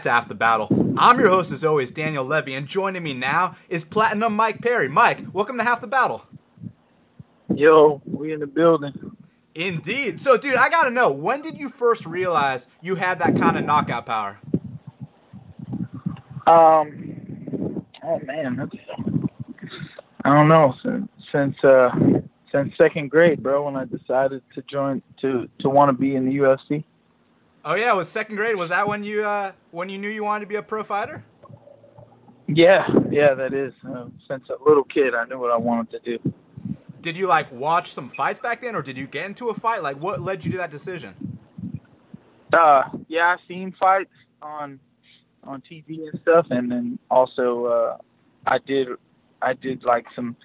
To Half the Battle. I'm your host as always, Daniel Levi, and joining me now is Platinum Mike Perry. Mike, welcome to Half the Battle. Yo, we in the building. Indeed. So, dude, I gotta know, when did you first realize you had that kind of knockout power? Oh man, I don't know. Since second grade, bro, when I decided to join to want to be in the UFC. Oh yeah, it was second grade. Was that when you knew you wanted to be a pro fighter? Yeah, that is. Since a little kid, I knew what I wanted to do. Did you watch some fights back then, or did you get into a fight? What led you to that decision? Yeah, I've seen fights on TV and stuff, and then also I did like some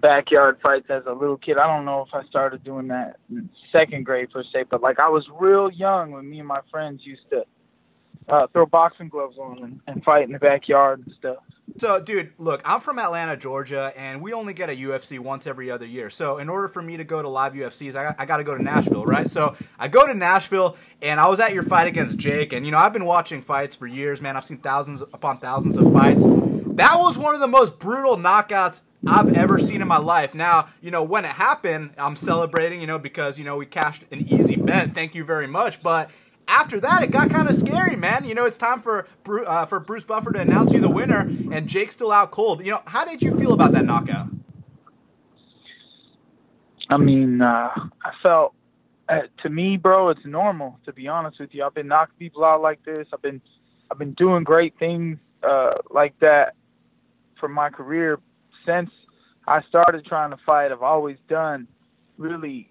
backyard fights as a little kid. I don't know if I started doing that in second grade per se, but I was real young when me and my friends used to throw boxing gloves on and fight in the backyard and stuff. So, dude, look, I'm from Atlanta, Georgia, and we only get a UFC once every other year. So, in order for me to go to live UFCs, I got to go to Nashville, right? So, I go to Nashville, and I was at your fight against Jake, and, I've been watching fights for years, man. I've seen thousands upon thousands of fights. That was one of the most brutal knockouts I've ever seen in my life. Now, when it happened, I'm celebrating, because, we cashed an easy bet. Thank you very much. But after that, it got kind of scary, man. It's time for Bruce Buffer to announce you the winner, and Jake's still out cold. How did you feel about that knockout? I mean, I felt, to me, bro, it's normal, to be honest with you. I've been knocking people out like this. I've been doing great things like that for my career since I started trying to fight. I've always done really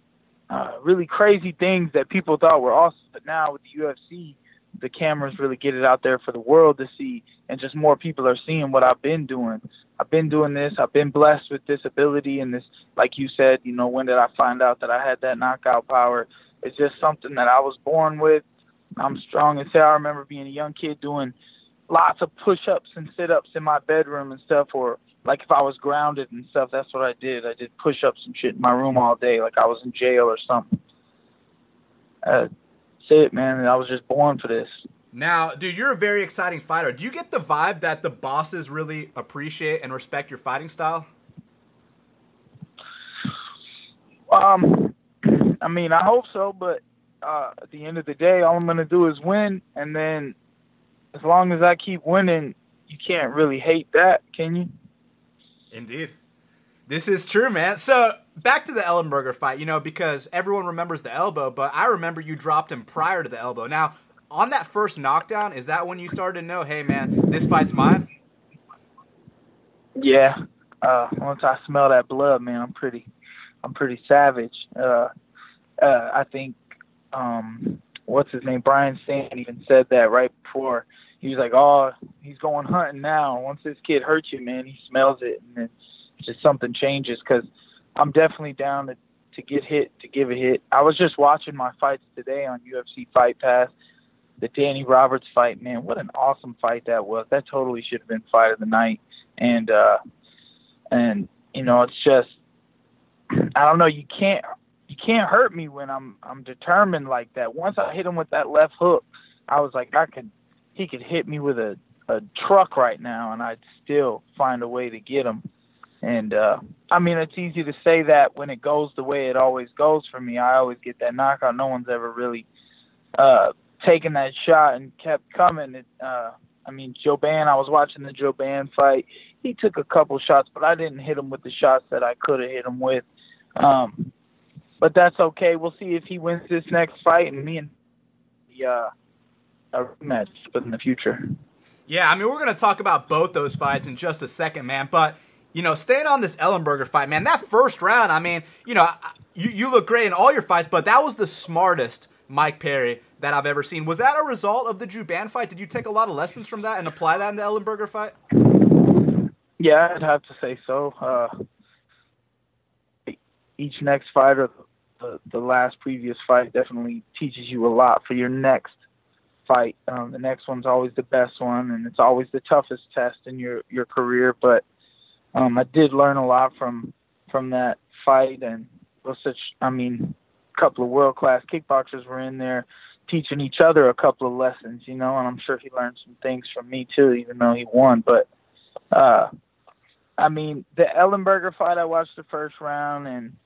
crazy things that people thought were awesome. But now with the UFC, the cameras really get it out there for the world to see, and just more people are seeing what I've been doing. I've been doing this. I've been blessed with this ability and this, like you said, when did I find out that I had that knockout power? It's just something that I was born with. I'm strong as hell. I remember being a young kid doing lots of push-ups and sit-ups in my bedroom and stuff, or if I was grounded and stuff, that's what I did. I did push-ups and shit in my room all day, like I was in jail or something. That's it, man. I was just born for this. Now, dude, you're a very exciting fighter. Do you get the vibe that the bosses really appreciate and respect your fighting style? I mean, I hope so, but at the end of the day, all I'm going to do is win, and then as long as I keep winning, you can't really hate that, can you? Indeed. This is true, man. So, back to the Ellenberger fight, because everyone remembers the elbow, but I remember you dropped him prior to the elbow. Now, on that first knockdown, is that when you started to know, hey, man, this fight's mine? Yeah. Once I smell that blood, man, I'm pretty savage. I think, what's his name? Brian Sand even said that right before. He was like, oh, he's going hunting now. Once this kid hurts you, man, he smells it, and it's just something changes, because I'm definitely down to get hit, to give a hit. I was just watching my fights today on UFC Fight Pass, the Danny Roberts fight. Man, what an awesome fight that was. That totally should have been fight of the night. And it's just, I don't know, you can't hurt me when I'm determined like that. Once I hit him with that left hook, I was like, he could hit me with a truck right now, and I'd still find a way to get him. And, I mean, it's easy to say that when it goes the way it always goes for me. I always get that knockout. No one's ever really taken that shot and kept coming. I mean, Joban, I was watching the Joban fight. He took a couple shots, but I didn't hit him with the shots that I could have hit him with. But that's okay. We'll see if he wins this next fight, and me and a rematch in the future. Yeah, I mean, we're going to talk about both those fights in just a second, man. But, staying on this Ellenberger fight, man, that first round, I mean, you look great in all your fights, but that was the smartest Mike Perry that I've ever seen. Was that a result of the Joban fight? Did you take a lot of lessons from that and apply that in the Ellenberger fight? Yeah, I'd have to say so. Each next fight, or the last previous fight, definitely teaches you a lot for your next fight. The next one's always the best one, and it's always the toughest test in your career. But I did learn a lot from that fight, and it was a couple of world-class kickboxers were in there. teaching each other a couple of lessons, and I'm sure he learned some things from me too, even though he won. But, I mean, the Ellenberger fight, I watched the first round, and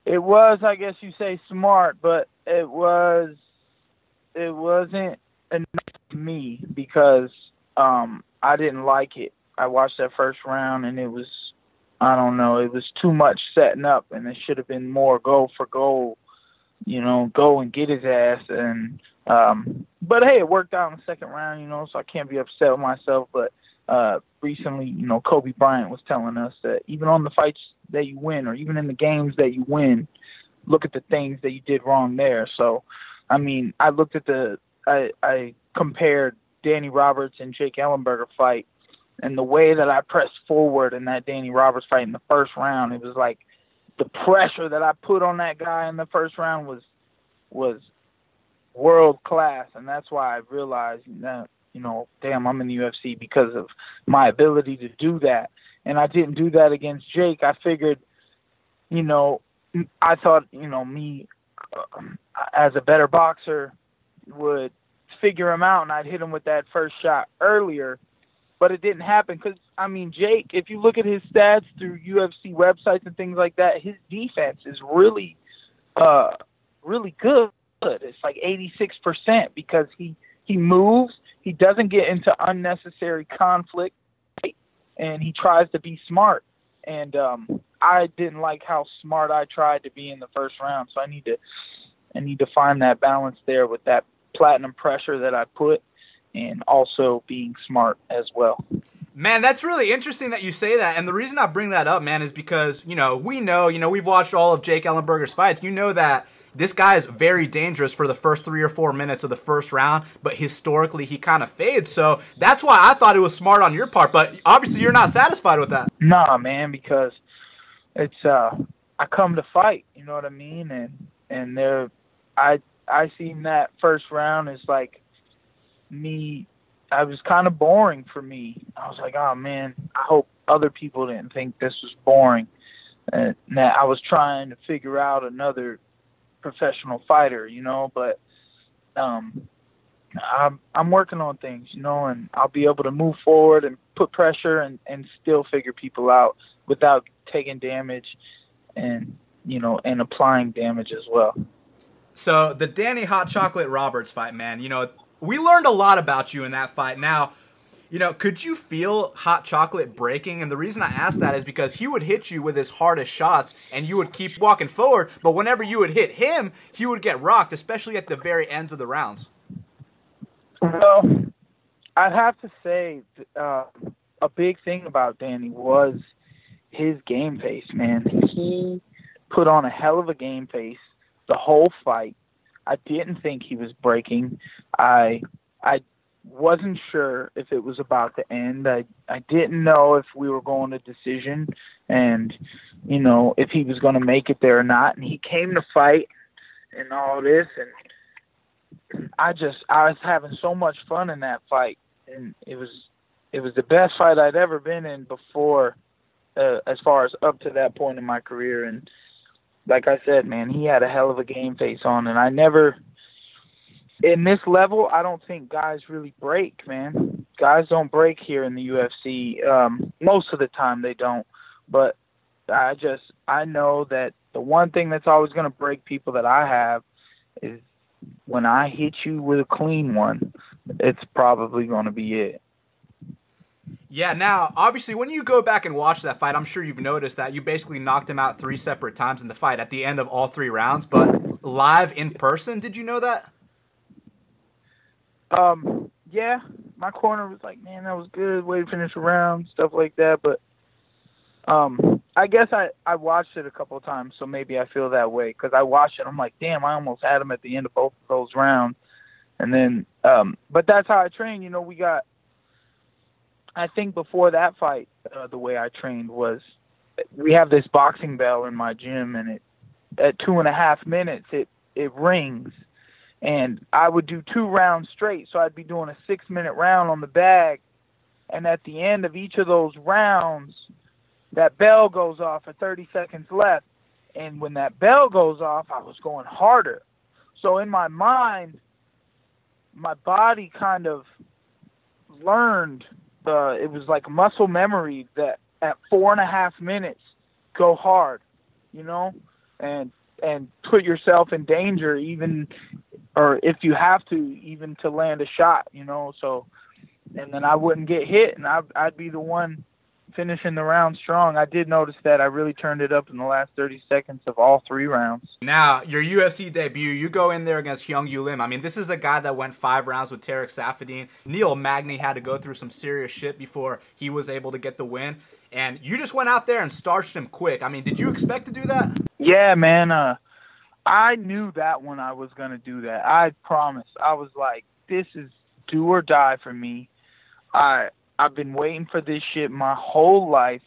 it was, I guess you say, smart, but it wasn't enough for me because I didn't like it. I watched that first round, and it was, I don't know, it was too much setting up, and it should have been more go for goal, go and get his ass. And but, hey, it worked out in the second round, so I can't be upset with myself. But recently, Kobe Bryant was telling us that even on the fights that you win or even in the games that you win, look at the things that you did wrong there. So, I mean, I looked at I compared Danny Roberts and Jake Ellenberger fight, and the way that I pressed forward in that Danny Roberts fight in the first round, it was like the pressure that I put on that guy in the first round was world class. And that's why I realized that, damn, I'm in the UFC because of my ability to do that. And I didn't do that against Jake. I figured, I thought, me as a better boxer would figure him out and I'd hit him with that first shot earlier. But it didn't happen because, I mean, Jake, if you look at his stats through UFC websites and things like that, his defense is really, really good. It's like 86% because he moves, he doesn't get into unnecessary conflict, and he tries to be smart. And I didn't like how smart I tried to be in the first round, so I need to find that balance there with that platinum pressure that I put, and also being smart as well. Man, that's really interesting that you say that. And the reason I bring that up, man, is because, we know, we've watched all of Jake Ellenberger's fights. You know that this guy is very dangerous for the first 3 or 4 minutes of the first round, but historically he kind of fades. So that's why I thought it was smart on your part. But obviously you're not satisfied with that. Nah, man, because it's I come to fight, you know what I mean? And I seen that first round as like, I was kind of boring for me. I was like, oh man, I hope other people didn't think this was boring. And that I was trying to figure out another professional fighter, but I'm working on things, and I'll be able to move forward and put pressure and still figure people out without taking damage and applying damage as well. So the Danny Hot Chocolate Roberts fight, man, we learned a lot about you in that fight. Now, could you feel Hot Chocolate breaking? And the reason I ask that is because he would hit you with his hardest shots and you would keep walking forward. But whenever you would hit him, he would get rocked, especially at the very ends of the rounds. Well, I'd have to say a big thing about Danny was his game face, man. He put on a hell of a game face the whole fight. I didn't think he was breaking. I wasn't sure if it was about to end. I didn't know if we were going to decision and, if he was going to make it there or not. And he came to fight and all this. And I was having so much fun in that fight. And it was the best fight I'd ever been in before, as far as up to that point in my career. And like I said, man, he had a hell of a game face on, and in this level, I don't think guys really break, man. Guys don't break here in the UFC. Most of the time they don't, but I know that the one thing that's always going to break people that I have is when I hit you with a clean one, it's probably going to be it. Yeah, now, obviously, when you go back and watch that fight, I'm sure you've noticed that you basically knocked him out 3 separate times in the fight at the end of all 3 rounds. But live in person, did you know that? Yeah, my corner was like, man, that was good, way to finish a round, stuff like that. But I guess I watched it a couple of times, so maybe I feel that way. Because I watched it, I'm like, damn, I almost had him at the end of both of those rounds. And then, but that's how I train. I think before that fight, the way I trained was we have this boxing bell in my gym, and at 2.5 minutes, it rings. And I would do 2 rounds straight, so I'd be doing a 6-minute round on the bag. And at the end of each of those rounds, that bell goes off at 30 seconds left. And when that bell goes off, I was going harder. So in my mind, my body kind of learned, it was like muscle memory that at 4.5 minutes, go hard, you know, and put yourself in danger, even, or if you have to, even to land a shot, you know. So, and then I wouldn't get hit, and I'd be the one finishing the round strong. I did notice that I really turned it up in the last 30 seconds of all 3 rounds. Now, your UFC debut, you go in there against Hyung-Yu Lim. I mean, this is a guy that went 5 rounds with Tarek Saffiedine. Neil Magny had to go through some serious shit before he was able to get the win. And you just went out there and starched him quick. I mean, did you expect to do that? Yeah, man. I knew that when I was going to do that. I promise. I was like, this is do or die for me. I've been waiting for this shit my whole life.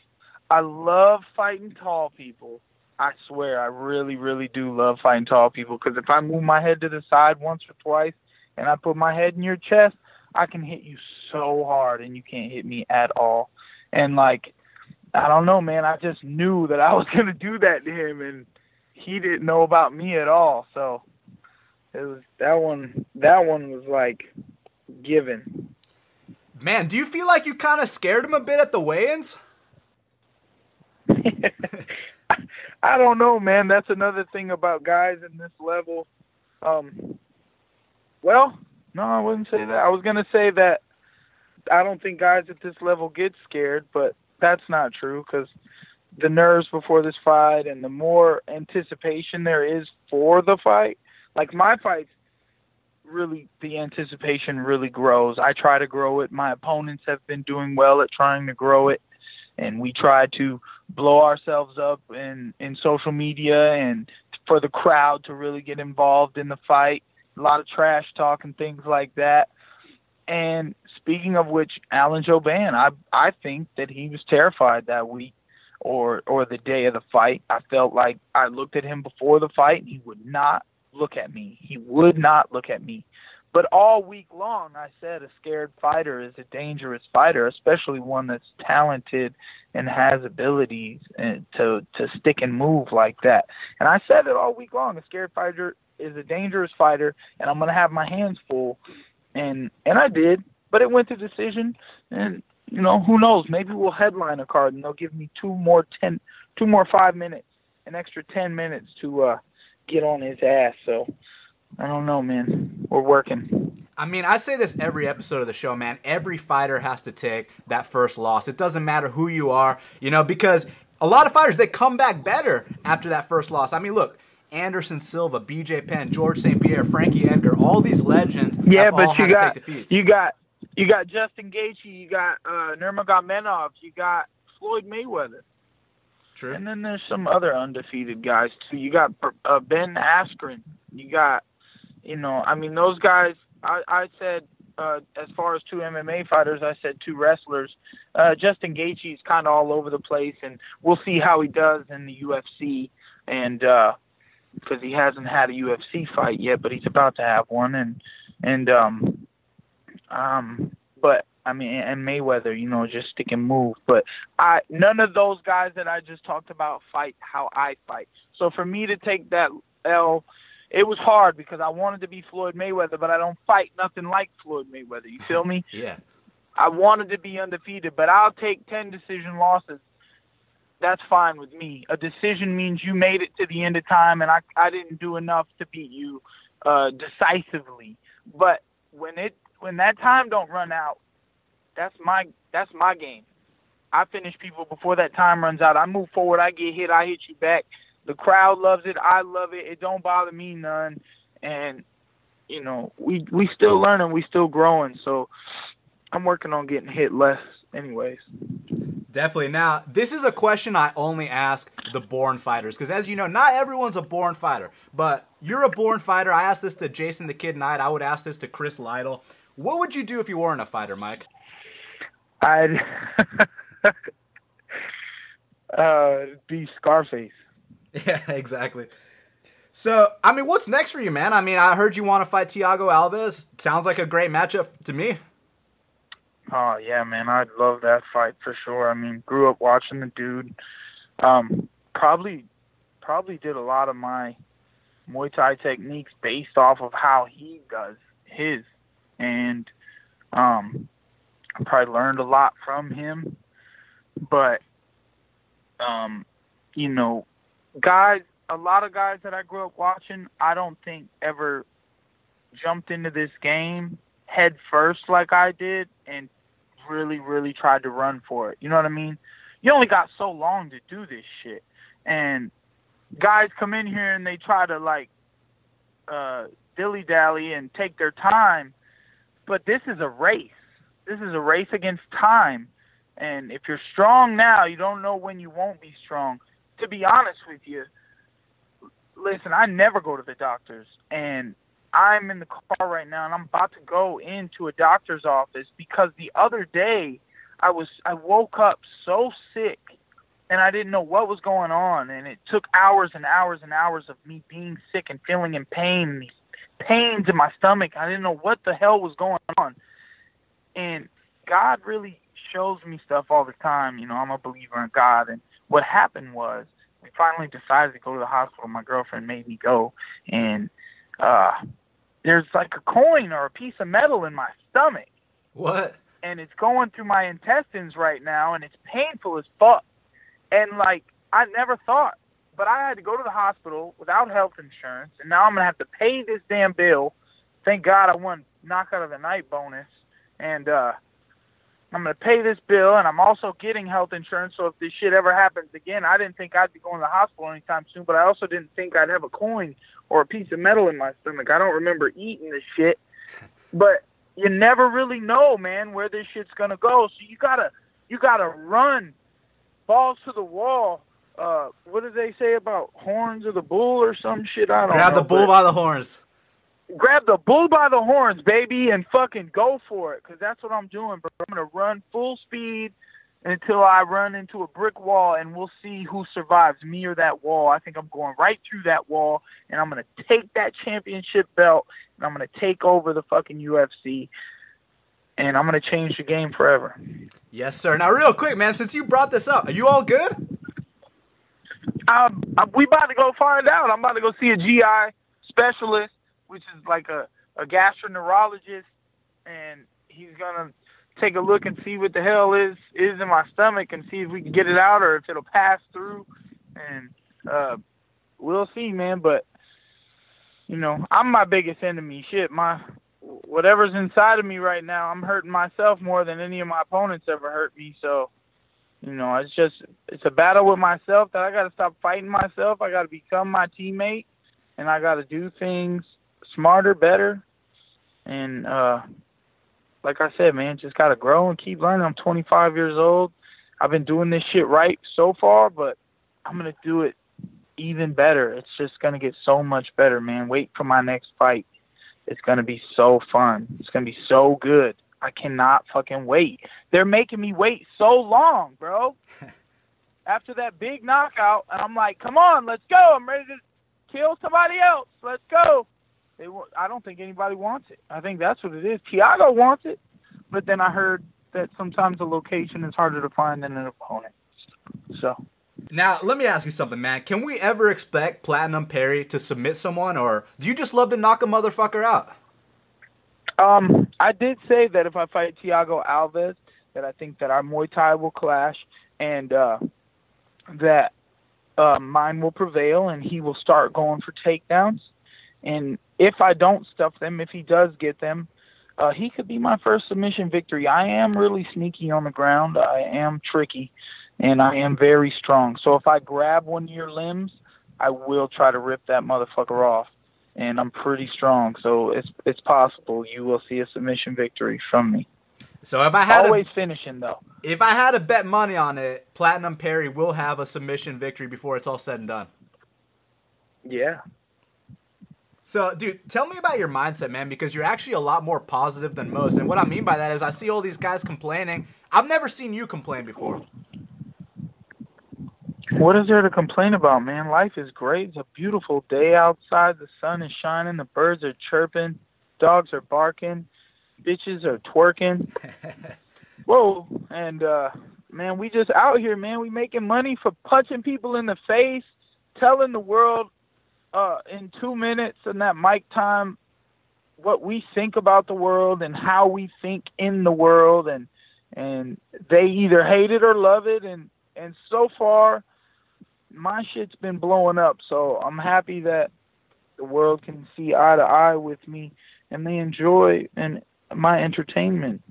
I love fighting tall people. I swear, I really, really do love fighting tall people, because if I move my head to the side once or twice and I put my head in your chest, I can hit you so hard and you can't hit me at all. And, like, I don't know, man. I just knew that I was going to do that to him, and he didn't know about me at all. So it was that one was, like, given. Man, do you feel like you kind of scared him a bit at the weigh-ins? I don't know, man. That's another thing about guys in this level. Well, no, I wouldn't say that. I was going to say that I don't think guys at this level get scared, but that's not true, because the nerves before this fight and the more anticipation there is for the fight, like my fights, really, the anticipation really grows. I try to grow it. My opponents have been doing well at trying to grow it, and we try to blow ourselves up in social media and for the crowd to really get involved in the fight. A lot of trash talk and things like that. And speaking of which, Alan Jouban, I think that he was terrified that week or the day of the fight. I felt like I looked at him before the fight and he would not look at me. He would not look at me. But all week long, I said a scared fighter is a dangerous fighter, especially one that's talented and has abilities to stick and move like that. And I said it all week long. A scared fighter is a dangerous fighter, and I'm going to have my hands full. And I did, but it went to decision. And, you know, who knows? Maybe we'll headline a card, and they'll give me 2 more 5 minutes, an extra 10 minutes to get on his ass. So I don't know, man. We're working. I mean, I say this every episode of the show, man. Every fighter has to take that first loss. It doesn't matter who you are, you know, because a lot of fighters, they come back better after that first loss. I mean, look, Anderson Silva, BJ Penn, George St. Pierre, Frankie Edgar, all these legends have all had to take defeats. You got Justin Gaethje, you got Nurmagomedov, you got Floyd Mayweather. True. And then there's some other undefeated guys, too. You got Ben Askren. You got, you know, I mean, those guys, I said, as far as 2 MMA fighters, I said 2 wrestlers. Justin Gaethje is kind of all over the place, and we'll see how he does in the UFC. And because he hasn't had a UFC fight yet, but he's about to have one. But I mean, and Mayweather, you know, just stick and move. But none of those guys that I just talked about fight how I fight. So for me to take that L, it was hard because I wanted to be Floyd Mayweather, but I don't fight nothing like Floyd Mayweather. You feel me? Yeah. I wanted to be undefeated, but I'll take 10 decision losses. That's fine with me. A decision means you made it to the end of time, and I didn't do enough to beat you decisively. But when that time don't run out, that's my game. I finish people before that time runs out. I move forward. I get hit. I hit you back. The crowd loves it. I love it. It don't bother me none. And, you know, we still learning. We still growing. So I'm working on getting hit less anyways. Definitely. Now, this is a question I only ask the born fighters, because as you know, not everyone's a born fighter, but you're a born fighter. I asked this to Jason the Kid Knight. I would ask this to Chris Lytle. What would you do if you weren't a fighter, Mike? I'd be Scarface. Yeah, exactly. So, I mean, what's next for you, man? I mean, I heard you want to fight Thiago Aldo. Sounds like a great matchup to me. Oh, yeah, man. I'd love that fight for sure. I mean, grew up watching the dude. Probably did a lot of my Muay Thai techniques based off of how he does his. And I probably learned a lot from him. But, you know, a lot of guys that I grew up watching, I don't think ever jumped into this game head first like I did and really, really tried to run for it. You know what I mean? You only got so long to do this shit. And guys come in here and they try to, like, dilly-dally and take their time. But this is a race. This is a race against time. And if you're strong now, you don't know when you won't be strong. To be honest with you, listen, I never go to the doctors. And I'm in the car right now, and I'm about to go into a doctor's office because the other day I woke up so sick, and I didn't know what was going on. And it took hours and hours and hours of me being sick and feeling in pain, and these pains in my stomach. I didn't know what the hell was going on. And God really shows me stuff all the time. You know, I'm a believer in God. And what happened was we finally decided to go to the hospital. My girlfriend made me go. And there's like a coin or a piece of metal in my stomach. What? And it's going through my intestines right now, and it's painful as fuck. And, like, I never thought. But I had to go to the hospital without health insurance, and now I'm going to have to pay this damn bill. Thank God I won knockout of the night bonus. And I'm going to pay this bill, and I'm also getting health insurance, so if this shit ever happens again, I didn't think I'd be going to the hospital anytime soon, but I also didn't think I'd have a coin or a piece of metal in my stomach. I don't remember eating this shit. But you never really know, man, where this shit's going to go. So you gotta run balls to the wall. What did they say about horns of the bull or some shit? I don't know. Grab the bull by the horns. Grab the bull by the horns, baby, and fucking go for it, because that's what I'm doing, bro. I'm going to run full speed until I run into a brick wall, and we'll see who survives, me or that wall. I think I'm going right through that wall, and I'm going to take that championship belt, and I'm going to take over the fucking UFC, and I'm going to change the game forever. Yes, sir. Now, real quick, man, since you brought this up, are you all good? We about to go find out. I'm about to go see a GI specialist, which is like a gastroenterologist, and he's going to take a look and see what the hell is in my stomach and see if we can get it out or if it'll pass through. And we'll see, man. But, you know, I'm my biggest enemy. Shit, whatever's inside of me right now, I'm hurting myself more than any of my opponents ever hurt me. So, you know, it's a battle with myself that I got to stop fighting myself. I got to become my teammate, and I got to do things smarter, better. And, like I said, man, just got to grow and keep learning. I'm 25 years old. I've been doing this shit right so far, but I'm going to do it even better. It's just going to get so much better, man. Wait for my next fight. It's going to be so fun. It's going to be so good. I cannot fucking wait. They're making me wait so long, bro. After that big knockout, and I'm like, come on, let's go. I'm ready to kill somebody else. Let's go. I don't think anybody wants it. I think that's what it is. Thiago wants it, but then I heard that sometimes the location is harder to find than an opponent. So now, let me ask you something, man. Can we ever expect Platinum Perry to submit someone, or do you just love to knock a motherfucker out? I did say that if I fight Thiago Aldo, that I think that our Muay Thai will clash, and that mine will prevail, and he will start going for takedowns. And if I don't stuff them, if he does get them, he could be my first submission victory. I am really sneaky on the ground. I am tricky, and I am very strong. So if I grab one of your limbs, I will try to rip that motherfucker off. And I'm pretty strong, so it's possible you will see a submission victory from me. So if I had always finishing though. If I had to bet money on it, Platinum Perry will have a submission victory before it's all said and done. Yeah. So, dude, tell me about your mindset, man, because you're actually a lot more positive than most. And what I mean by that is I see all these guys complaining. I've never seen you complain before. What is there to complain about, man? Life is great. It's a beautiful day outside. The sun is shining. The birds are chirping. Dogs are barking. Bitches are twerking. Whoa. And, man, we just out here, man. We making money for punching people in the face, telling the world in 2 minutes in that mic time what we think about the world and how we think in the world, and they either hate it or love it, and so far my shit's been blowing up, so I'm happy that the world can see eye to eye with me and they enjoy my entertainment.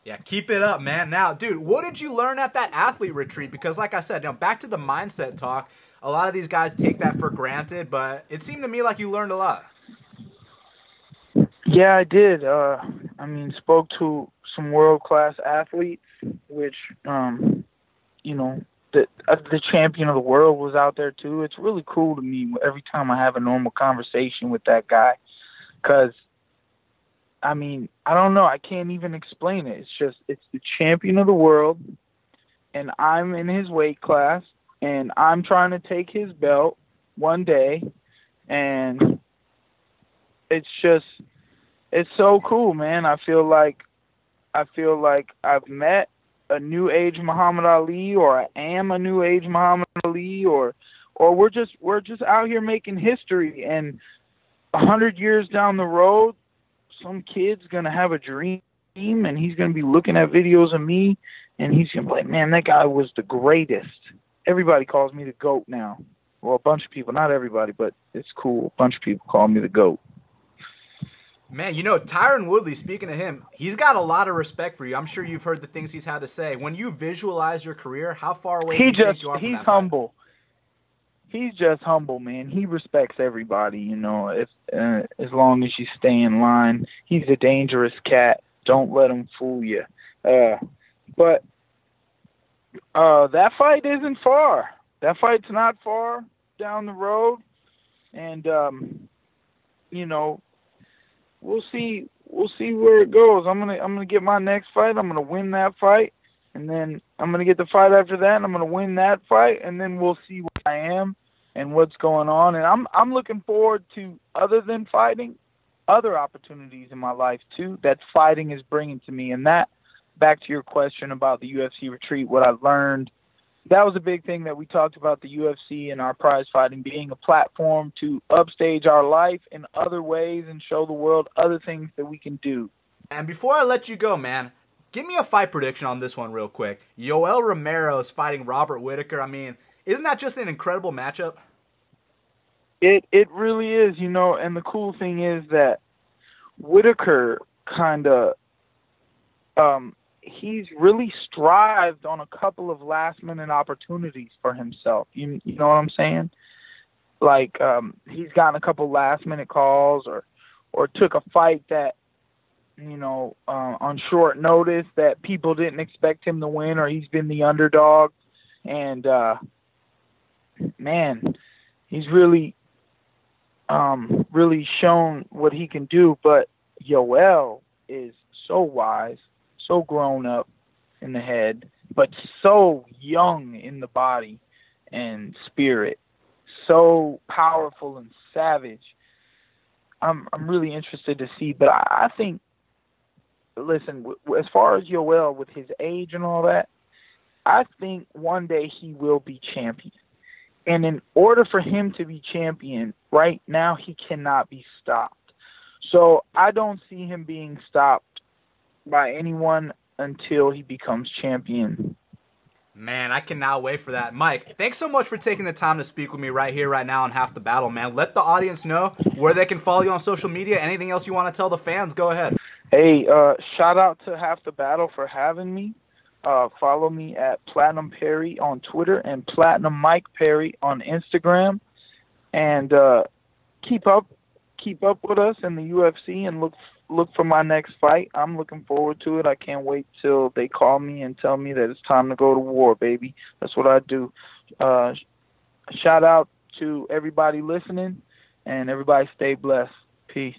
Yeah, keep it up, man. Now, dude, what did you learn at that athlete retreat? Because like I said, back to the mindset talk, a lot of these guys take that for granted, but it seemed to me like you learned a lot. Yeah, I did. Spoke to some world-class athletes, which, the champion of the world was out there too. It's really cool to me every time I have a normal conversation with that guy, because, I don't know. I can't even explain it. It's the champion of the world, and I'm in his weight class, and I'm trying to take his belt one day, and it's so cool, man. I feel like I've met a new age Muhammad Ali, or I am a new age Muhammad Ali, or we're just out here making history, and 100 years down the road, some kid's gonna have a dream, and he's gonna be looking at videos of me, and he's gonna be like, man, that guy was the greatest. Everybody calls me the GOAT now. Well, a bunch of people, not everybody, but it's cool. A bunch of people call me the GOAT. Man, Tyron Woodley, speaking of him, he's got a lot of respect for you. I'm sure you've heard the things he's had to say. When you visualize your career, how far away do you think you are from that He's humble. He's just humble, man. He respects everybody, as long as you stay in line. He's a dangerous cat. Don't let him fool you. But that fight isn't far. That fight's not far down the road. And, we'll see where it goes. I'm gonna get my next fight. I'm gonna win that fight, and then I'm gonna get the fight after that, and I'm gonna win that fight, and then we'll see where I am and what's going on. And I'm looking forward to, other than fighting, other opportunities in my life too that fighting is bringing to me. And that, back to your question about the UFC retreat, what I learned, that was a big thing that we talked about, the UFC and our prize fighting being a platform to upstage our life in other ways and show the world other things that we can do. And before I let you go, man, give me a fight prediction on this one real quick. Yoel Romero is fighting Robert Whittaker. Isn't that just an incredible matchup? It really is, and the cool thing is that Whittaker kind of he's really strived on a couple of last-minute opportunities for himself. You know what I'm saying? Like, he's gotten a couple last-minute calls, or took a fight that, on short notice that people didn't expect him to win, or he's been the underdog. And, man, he's really shown what he can do. But Yoel is so wise, so grown up in the head, but so young in the body and spirit, so powerful and savage. I'm really interested to see, but I think, listen, as far as Yoel with his age and all that, I think one day he will be champion. And in order for him to be champion, right now he cannot be stopped. So I don't see him being stopped by anyone until he becomes champion. Man, I cannot wait for that. Mike, thanks so much for taking the time to speak with me right here, right now on Half the Battle, man. Let the audience know where they can follow you on social media. Anything else you want to tell the fans, go ahead. Hey, shout out to Half the Battle for having me. Follow me at Platinum Perry on Twitter and Platinum Mike Perry on Instagram. And keep up with us in the UFC and look for my next fight. I'm looking forward to it. I can't wait till they call me and tell me that it's time to go to war, baby. That's what I do. Shout out to everybody listening, and everybody stay blessed. Peace.